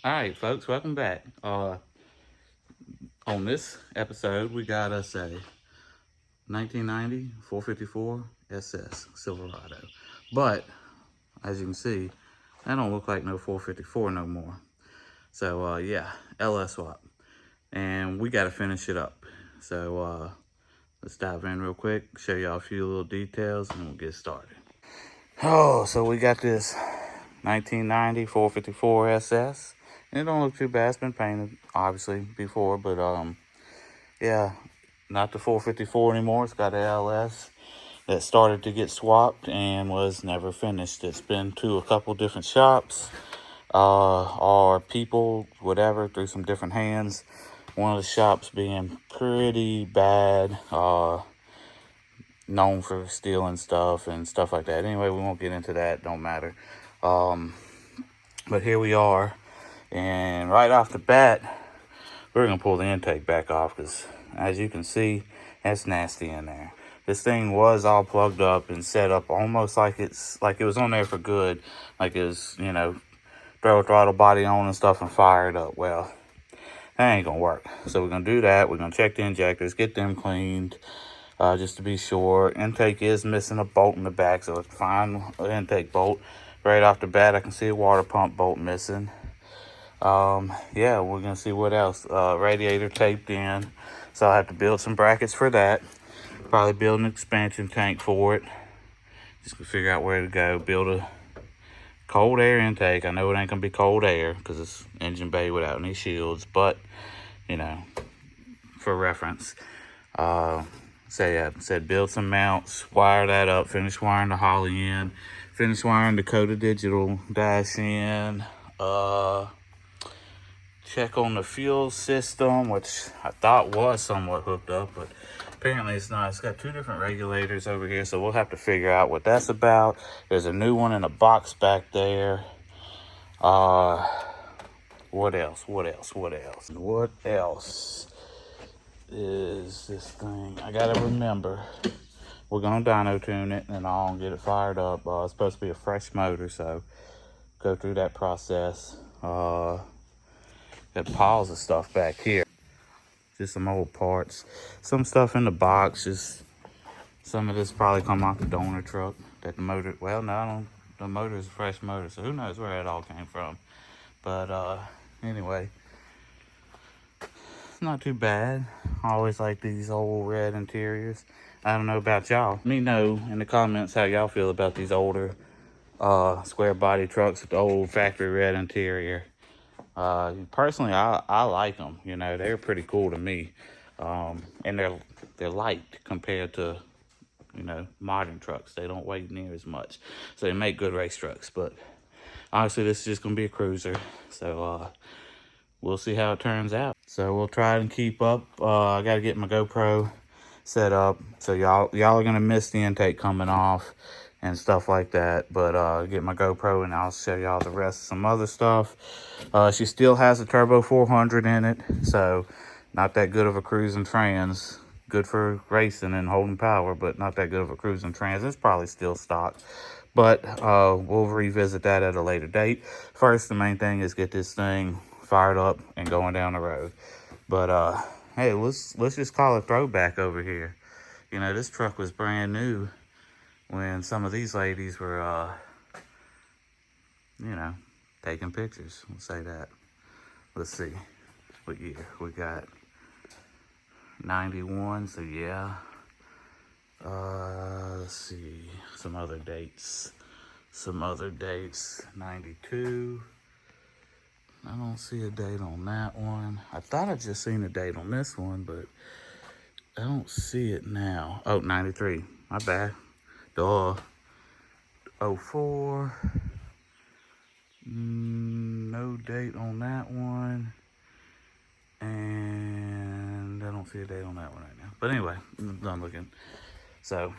All right, folks, welcome back. On this episode, we got us a 1990 454 SS Silverado. But as you can see, that don't look like no 454 no more. So yeah, LS swap, and we got to finish it up. So let's dive in real quick, show y'all a few little details, and we'll get started. Oh, so we got this 1990 454 SS. It don't look too bad. It's been painted obviously before, but yeah, not the 454 anymore. It's got a LS that started to get swapped and was never finished. It's been to a couple different shops, or people, whatever, through some different hands. One of the shops being pretty bad, known for stealing stuff and stuff like that. Anyway, we won't get into that. Don't matter. But here we are, and right off the bat, we're gonna pull the intake back off because, as you can see, that's nasty in there. This thing was all plugged up and set up almost like it was on there for good, like it was, throw a throttle body on and stuff and fire it up. Well, that ain't gonna work. So we're gonna do that. We're gonna check the injectors, get them cleaned, just to be sure. Intake is missing a bolt in the back, so it's fine. Intake bolt. Right off the bat, I can see a water pump bolt missing. Yeah, we're gonna see what else. Radiator taped in, so I have to build some brackets for that. Probably build an expansion tank for it. Just to figure out where to go. Build a cold air intake. I know it ain't gonna be cold air because it's engine bay without any shields, but for reference. Said build some mounts, wire that up, finish wiring the Holly in, finish wiring the Dakota Digital dash in, check on the fuel system, which I thought was somewhat hooked up, but apparently it's not. It's got two different regulators over here, so we'll have to figure out what that's about. There's a new one in a box back there. What else? What else is this thing? I gotta remember. We're gonna dyno tune it and I'll get it fired up. It's supposed to be a fresh motor, so go through that process. Got piles of stuff back here. Just some old parts. Some stuff in the box. Just some of this probably come off the donor truck. That the motor. Well, no, the motor is a fresh motor, so who knows where it all came from. But anyway. It's not too bad. I always like these old red interiors. I don't know about y'all. Let me know in the comments how y'all feel about these older square body trucks with the old factory red interior. Personally, I like them. They're pretty cool to me. And they're light compared to modern trucks. They don't weigh near as much, so they make good race trucks. But honestly, this is just gonna be a cruiser, so we'll see how it turns out. So we'll try and keep up. I gotta get my GoPro set up, so y'all are gonna miss the intake coming off and stuff like that. But get my GoPro and I'll show y'all the rest of some other stuff. She still has a turbo 400 in it, so not that good of a cruising trans. Good for racing and holding power, but not that good of a cruising trans. It's probably still stock, but we'll revisit that at a later date. First, the main thing is get this thing fired up and going down the road. But hey, let's just call it throwback over here. This truck was brand new when some of these ladies were taking pictures. We'll say that. Let's see what year we got. 91, so yeah. Let's see some other dates. 92. I don't see a date on that one. I thought I just seen a date on this one, but I don't see it now. Oh, 93. My bad. Duh. 04. No date on that one. And I don't see a date on that one right now. But anyway, I'm done looking. So,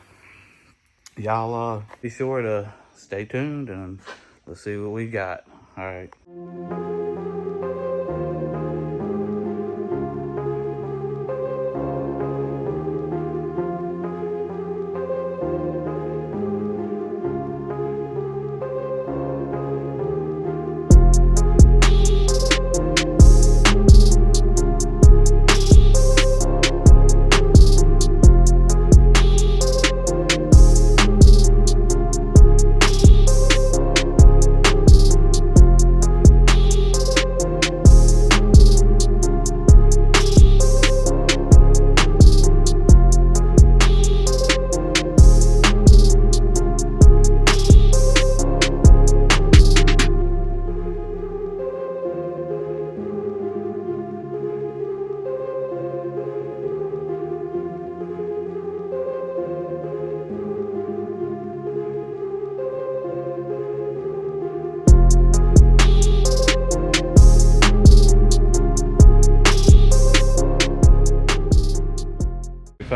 y'all be sure to stay tuned and let's see what we got. All right.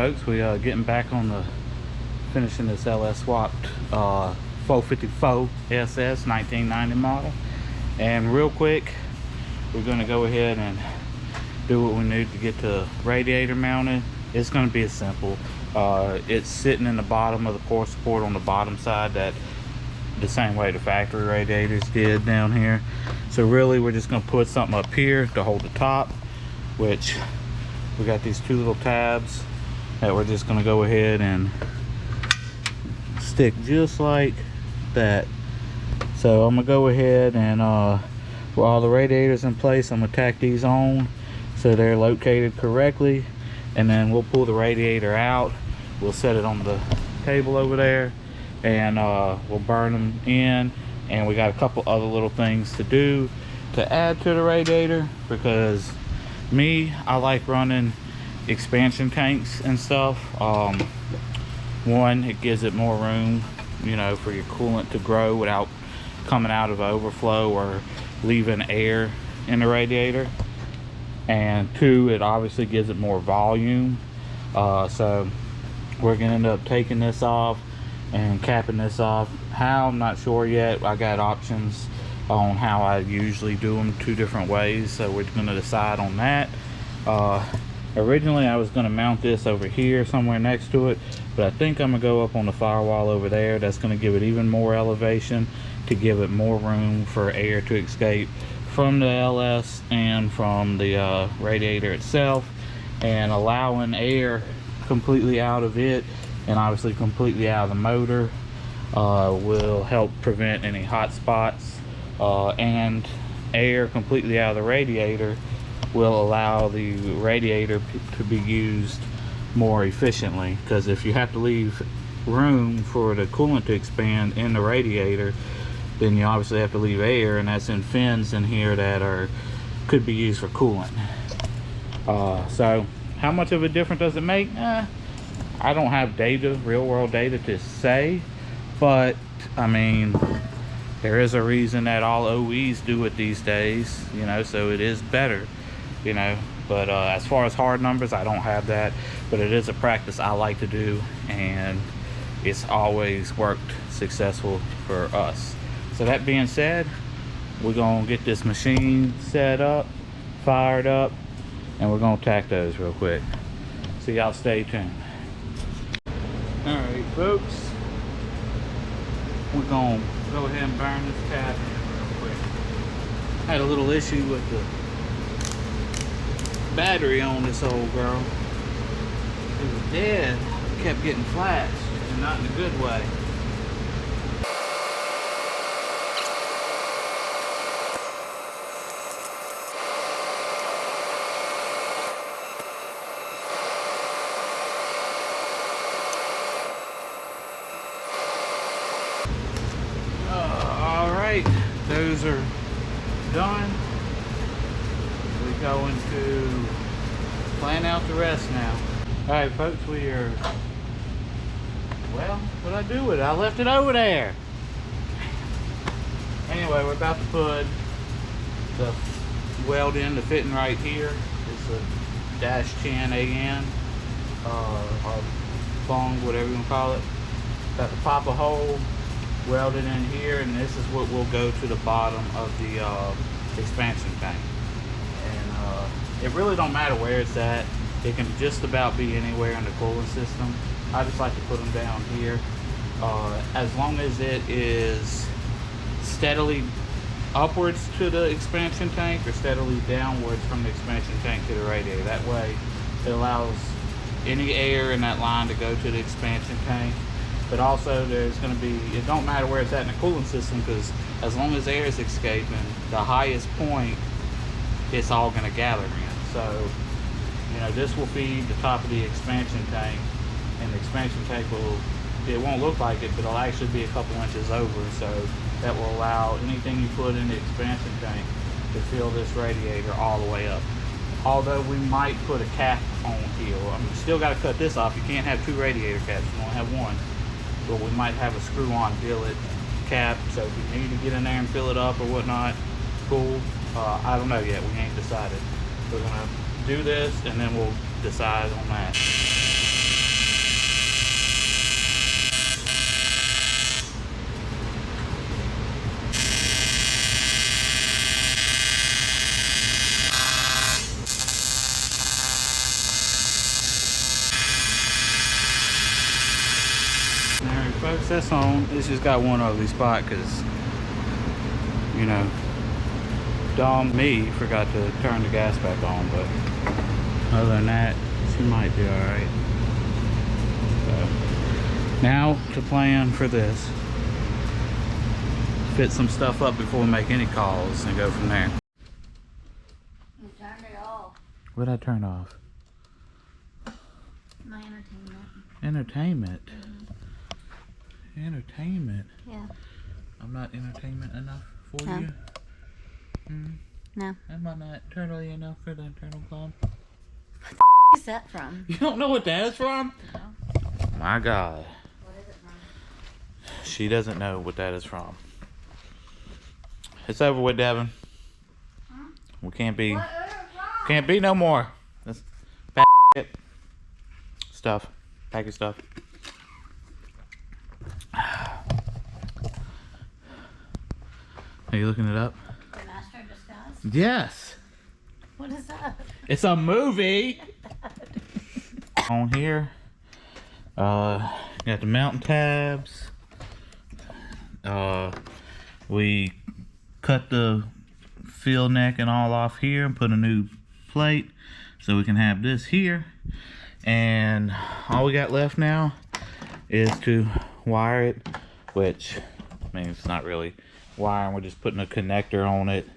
folks, we are getting back on the finishing this LS swapped 454 SS 1990 model. And real quick, we're going to go ahead and do what we need to get the radiator mounted. It's going to be as simple. It's sitting in the bottom of the core support on the bottom side, that the same way the factory radiators did down here. So really we're just going to put something up here to hold the top, which we got these two little tabs that we're just going to go ahead and stick just like that. So I'm gonna go ahead and with all the radiators in place, I'm gonna tack these on so they're located correctly, and then we'll pull the radiator out. We'll set it on the table over there, and we'll burn them in. And we got a couple other little things to do to add to the radiator, because I like running expansion tanks and stuff. One, it gives it more room, you know, for your coolant to grow without coming out of overflow or leaving air in the radiator. And two, it obviously gives it more volume. So we're gonna end up taking this off and capping this off. How, I'm not sure yet. I got options on how I usually do them, two different ways, so we're gonna decide on that. Originally I was gonna mount this over here somewhere next to it, but I think I'm gonna go up on the firewall over there. That's gonna give it even more elevation, to give it more room for air to escape from the LS and from the radiator itself, and allowing air completely out of it and obviously completely out of the motor will help prevent any hot spots, and air completely out of the radiator will allow the radiator to be used more efficiently. Because if you have to leave room for the coolant to expand in the radiator, then you obviously have to leave air, and that's in fins in here that could be used for coolant. So how much of a difference does it make? I don't have data, real world data to say, but I mean, there is a reason that all OEs do it these days, you know, so it is better, you know. But as far as hard numbers, I don't have that, but it is a practice I like to do, and it's always worked successful for us. So that being said, we're gonna get this machine set up, fired up, and we're gonna tack those real quick. So y'all stay tuned. All right, folks, we're gonna go ahead and burn this cap in real quick. Had a little issue with the battery on this old girl. It was dead. It kept getting flashed, and not in a good way. Those are done. We're going to plan out the rest now. All right, folks, we are, well, what'd I do with it? I left it over there. Anyway, we're about to put the weld in, the fitting right here. It's a -10 AN, or bong, whatever you want to call it. Got to pop a hole, weld it in here, and this is what will go to the bottom of the expansion tank. And it really don't matter where it's at. It can just about be anywhere in the cooling system. I just like to put them down here, as long as it is steadily upwards to the expansion tank or steadily downwards from the expansion tank to the radiator. That way it allows any air in that line to go to the expansion tank. But also there's going to be, it don't matter where it's at in the cooling system, because as long as air is escaping, the highest point, it's all going to gather in. So, you know, this will feed the top of the expansion tank, and the expansion tank will, it won't look like it, but it'll actually be a couple inches over. So that will allow anything you put in the expansion tank to fill this radiator all the way up. Although we might put a cap on here. I mean, you still got to cut this off. You can't have two radiator caps, you only have one. But we might have a screw-on billet cap, so if you need to get in there and fill it up or whatnot, cool. I don't know yet, we ain't decided. We're gonna do this and then we'll decide on that. This on, it's just got one ugly spot because, you know, Dom me forgot to turn the gas back on, but other than that, she might be alright. So, now to plan for this. Fit some stuff up before we make any calls and go from there. You turned it off. What'd I turn off? My entertainment. Entertainment? Mm-hmm. Entertainment? Yeah. I'm not entertainment enough for No. you? No. Am I not turtly enough for the internal club? What is that from? You don't know what that is from? No. My God. What is it from? She doesn't know what that is from. It's over with, Devin. Huh? We can't be. What is it from? Can't be no more. That's bad shit. Stuff. Package stuff. Are you looking it up? The Master of Disguise? Yes. What is that? It's a movie. On here, got the mountain tabs. We cut the fill neck and all off here and put a new plate so we can have this here. And all we got left now is to wire it, which I mean it's not really wiring, we're just putting a connector on it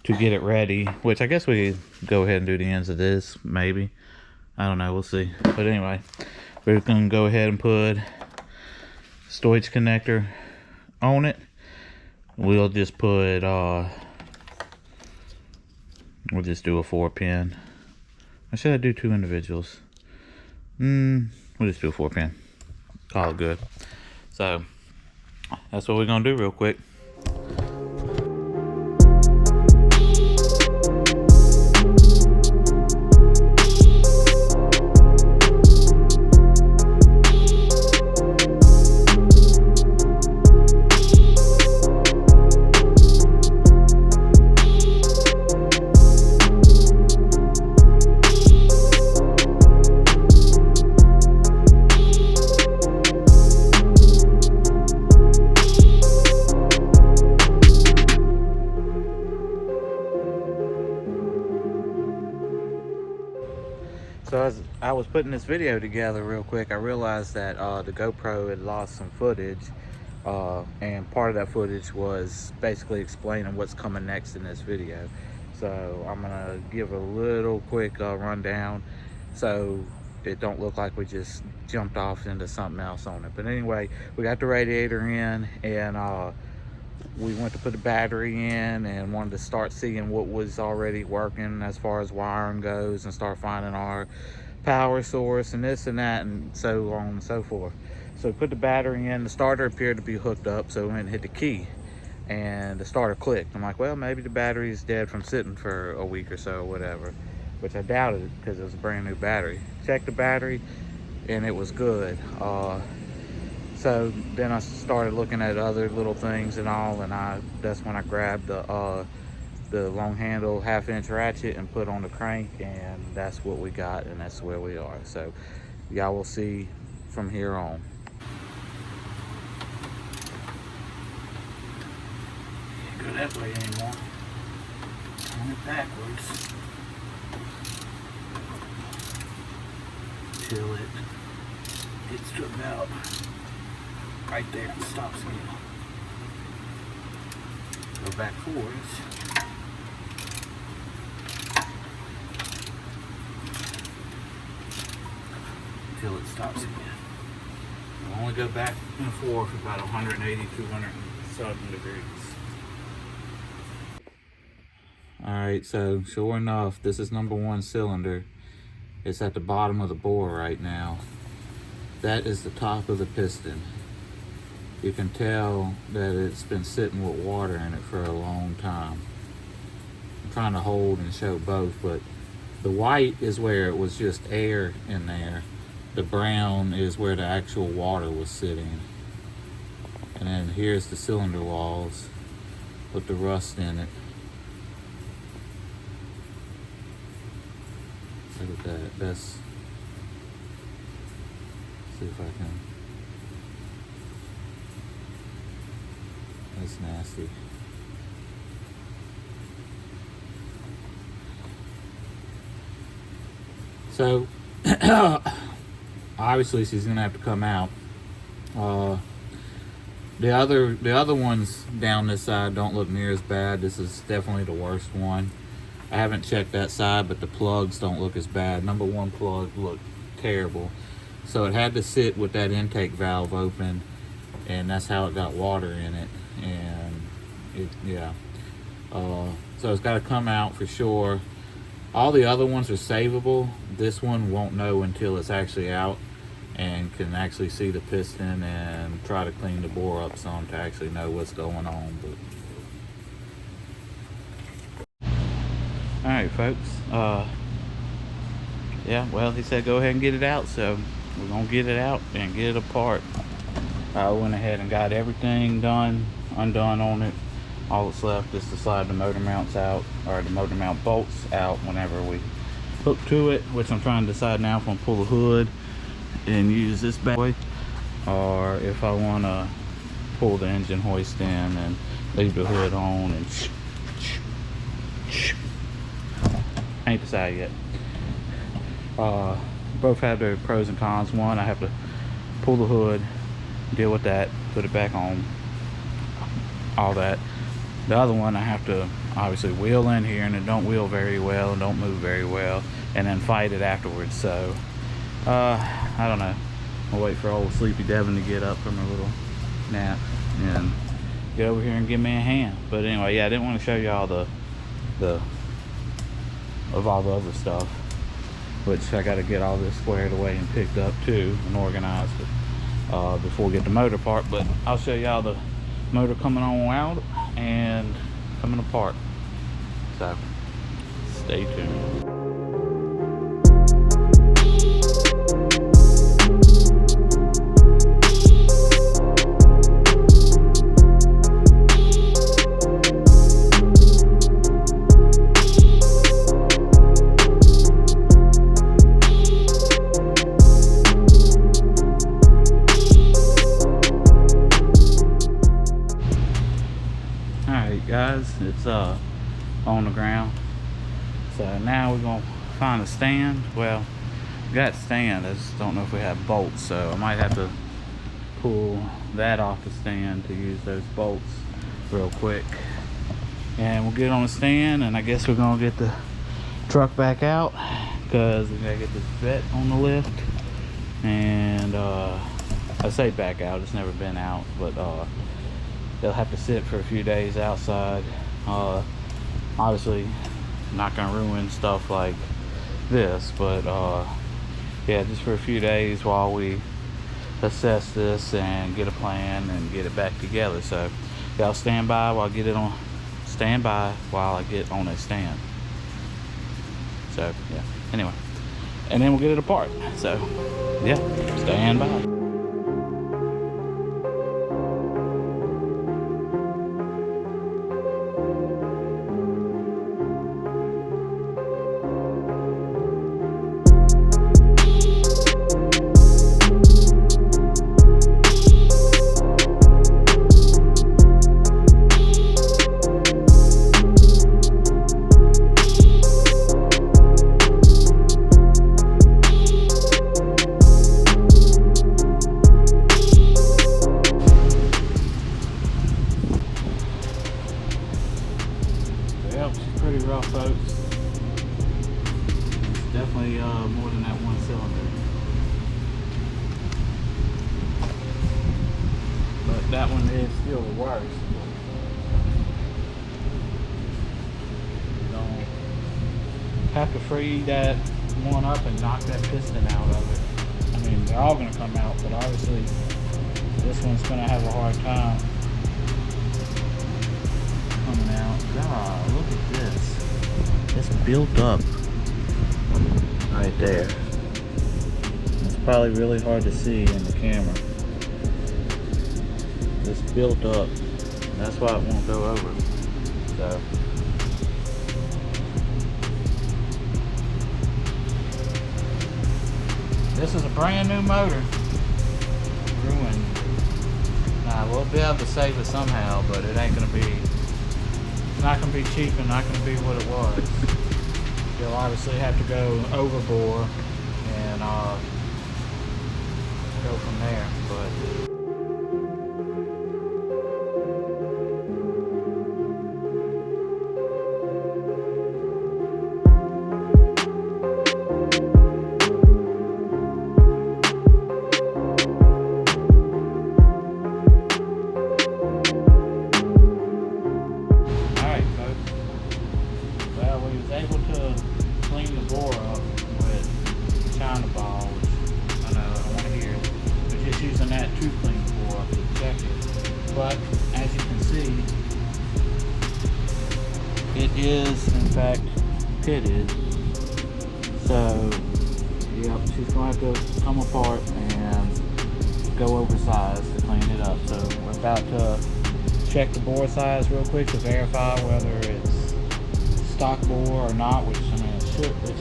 to get it ready, which I guess we go ahead and do the ends of this, maybe. I don't know, we'll see. But anyway, we're gonna go ahead and put storage connector on it. We'll just put we'll just do a 4-pin. Or should I do 2 individuals? We'll just do a 4-pin. Call it good. So that's what we're gonna do real quick. So as I was putting this video together real quick, I realized that the GoPro had lost some footage, and part of that footage was basically explaining what's coming next in this video. So I'm gonna give a little quick rundown so it don't look like we just jumped off into something else on it. But anyway, we got the radiator in, and we went to put the battery in and wanted to start seeing what was already working as far as wiring goes and start finding our power source and this and that and so on and so forth. So we put the battery in, the starter appeared to be hooked up, so we went and hit the key and the starter clicked. I'm like, well, maybe the battery's dead from sitting for a week or so or whatever, which I doubted because it was a brand new battery. Checked the battery and it was good. So then I started looking at other little things and all, and that's when I grabbed the long handle 1/2-inch ratchet and put on the crank, and that's what we got, and that's where we are. So y'all will see from here on. Can't go that way anymore. Turn it backwards till it gets to about right there and stops again. Go back forwards. Until it stops again. We'll only go back and forth about 180, 207 degrees. Alright, so sure enough, this is number 1 cylinder. It's at the bottom of the bore right now. That is the top of the piston. You can tell that it's been sitting with water in it for a long time. I'm trying to hold and show both, but the white is where it was just air in there. The brown is where the actual water was sitting. And then here's the cylinder walls with the rust in it. Look at that. That's, see if I can. That's nasty. So obviously she's gonna have to come out. The other ones down this side don't look near as bad. This is definitely the worst one. I haven't checked that side, but the plugs don't look as bad. Number one plug looked terrible. So it had to sit with that intake valve open, and that's how it got water in it. And it, yeah. So it's got to come out for sure. All the other ones are savable. This one won't know until it's actually out and can actually see the piston and try to clean the bore up some to actually know what's going on. But all right, folks. Yeah, well, he said go ahead and get it out, so we're gonna get it out and get it apart. I went ahead and got everything undone on it. All that's left is to slide the motor mounts out, or the motor mount bolts out whenever we hook to it, which I'm trying to decide now if I'm gonna pull the hood and use this bad boy, or if I want to pull the engine hoist in and leave the hood on and I ain't decided yet. Both have their pros and cons. One, I have to pull the hood, deal with that, put it back on, all that. The other one, I have to obviously wheel in here, and it don't wheel very well and don't move very well, and then fight it afterwards. So I don't know. I'll wait for old Sleepy Devin to get up from a little nap and get over here and give me a hand. But anyway, yeah, I didn't want to show y'all the all the other stuff, which I got to get all this squared away and picked up too and organized before we get the motor part. But I'll show y'all the motor coming on out and coming apart. So stay tuned. Guys, it's on the ground. So now we're gonna find a stand. Well, we got stand, I just don't know if we have bolts, so I might have to pull that off the stand to use those bolts real quick, and we'll get on the stand. And I guess we're gonna get the truck back out because we gotta get this vet on the lift. And I say back out, it's never been out, but they'll have to sit for a few days outside. Obviously not gonna ruin stuff like this, but yeah, just for a few days while we assess this and get a plan and get it back together. So y'all stand by while I get on a stand. So yeah, anyway, and then we'll get it apart. So yeah, stand by. Pretty rough, folks. It's definitely more than that one cylinder, but that one is still the worst. You don't have to free that one up and knock that piston out of it. I mean, they're all going to come out, but obviously this one's going to have a hard time coming out. God, look at this. It's built up right there. It's probably really hard to see in the camera. It's built up. That's why it won't go over. So this is a brand new motor. Ruined. We'll be able to save it somehow, but it ain't gonna be, it's not gonna be cheap and not gonna be what it was. You'll obviously have to go overboard and go from there, but it is in fact pitted, so yep, she's going to have to come apart and go oversized to clean it up. So we're about to check the bore size real quick to verify whether it's stock bore or not, which I mean it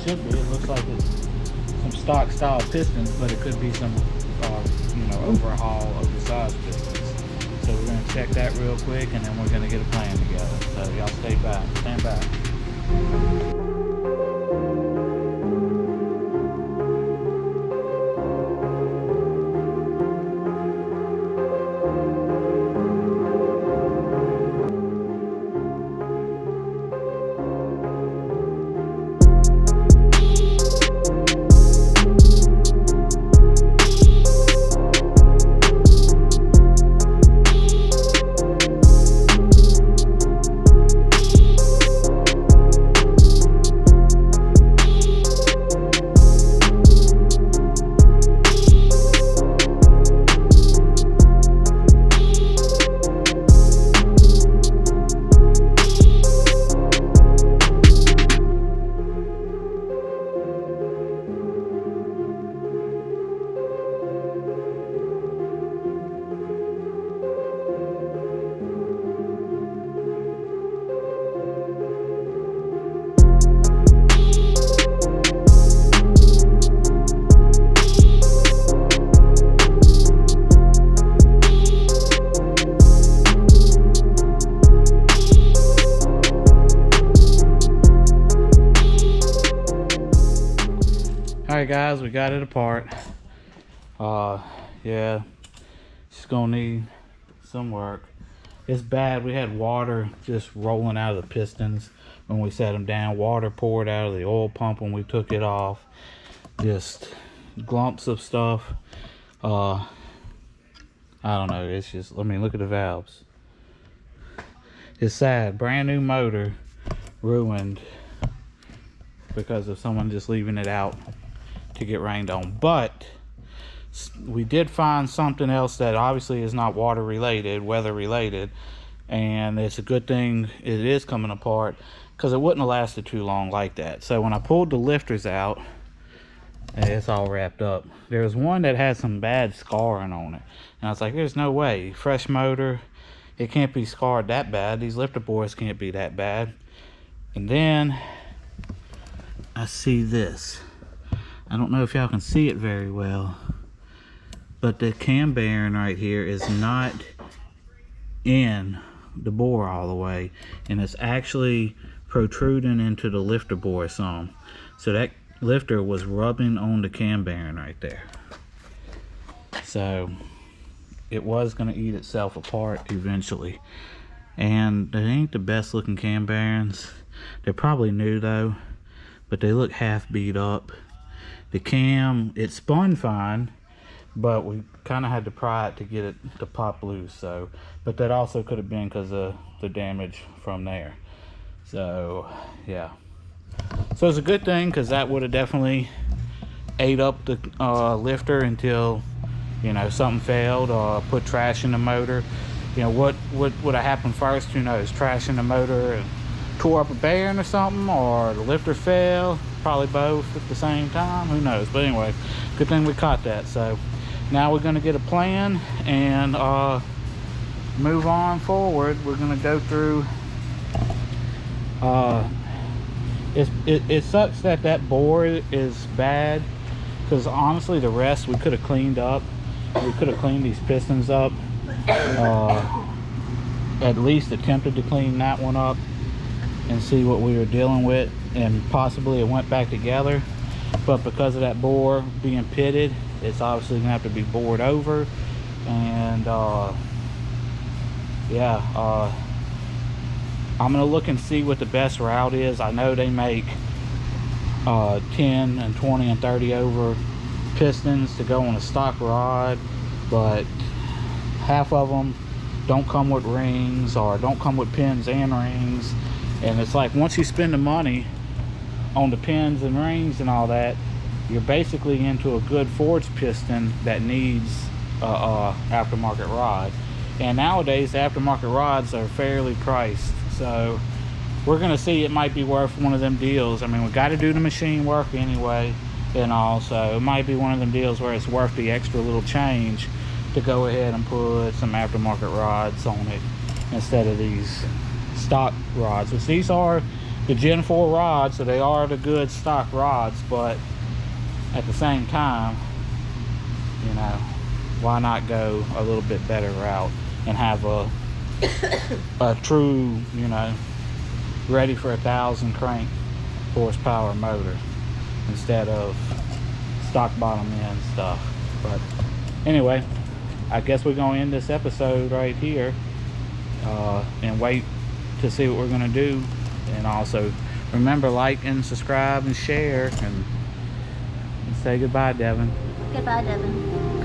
should be. It looks like it's some stock style pistons, but it could be some overhaul oversized pistons. So we're going to check that real quick, and then we're going to get a plan together. So y'all stand back. Alright guys, we got it apart. Yeah, she's gonna need some work. It's bad. We had water just rolling out of the pistons when we set them down. Water poured out of the oil pump when we took it off. Just glumps of stuff. I don't know, it's just, I mean, look at the valves. It's sad. Brand new motor ruined because of someone just leaving it out to get rained on. But we did find something else that obviously is not water related, weather related, and it's a good thing it is coming apart, because it wouldn't have lasted too long like that. So when I pulled the lifters out, it's all wrapped up. There was one that had some bad scarring on it, and I was like, there's no way, fresh motor, it can't be scarred that bad. These lifter boards can't be that bad. And then I see this. I don't know if y'all can see it very well, but the cam bearing right here is not in the bore all the way, and it's actually protruding into the lifter bore some. So that lifter was rubbing on the cam bearing right there. So it was going to eat itself apart eventually. And they ain't the best looking cam bearings. They're probably new though, but they look half beat up. The cam, it spun fine, but we kind of had to pry it to get it to pop loose. So, but that also could have been because of the damage from there. So yeah, so it's a good thing, because that would have definitely ate up the lifter until, you know, something failed or put trash in the motor. You know, what would have happened first? Who knows? Trash in the motor and tore up a bearing or something, or the lifter fell. Probably both at the same time, who knows. But anyway, good thing we caught that. So now we're going to get a plan and move on forward. We're going to go through it sucks that bore is bad, because honestly the rest we could have cleaned up. We could have cleaned these pistons up at least attempted to clean that one up and see what we were dealing with, and possibly it went back together. But because of that bore being pitted, it's obviously gonna have to be bored over. And yeah, I'm gonna look and see what the best route is. I know they make 10 and 20 and 30 over pistons to go on a stock rod, but half of them don't come with rings or don't come with pins and rings. And it's like, once you spend the money on the pins and rings and all that, you're basically into a good forged piston that needs aftermarket rod. And nowadays the aftermarket rods are fairly priced, so we're gonna see. It might be worth one of them deals. I mean, we got to do the machine work anyway, and also it might be one of them deals where it's worth the extra little change to go ahead and put some aftermarket rods on it instead of these stock rods, which these are the Gen 4 rods, so they are the good stock rods. But at the same time, you know, why not go a little bit better route and have a true, you know, ready for 1,000 crank horsepower motor instead of stock bottom end stuff. But anyway, I guess we're gonna end this episode right here and wait to see what we're gonna do. And also remember, like and subscribe and share, and say goodbye, Devin. Goodbye, Devin.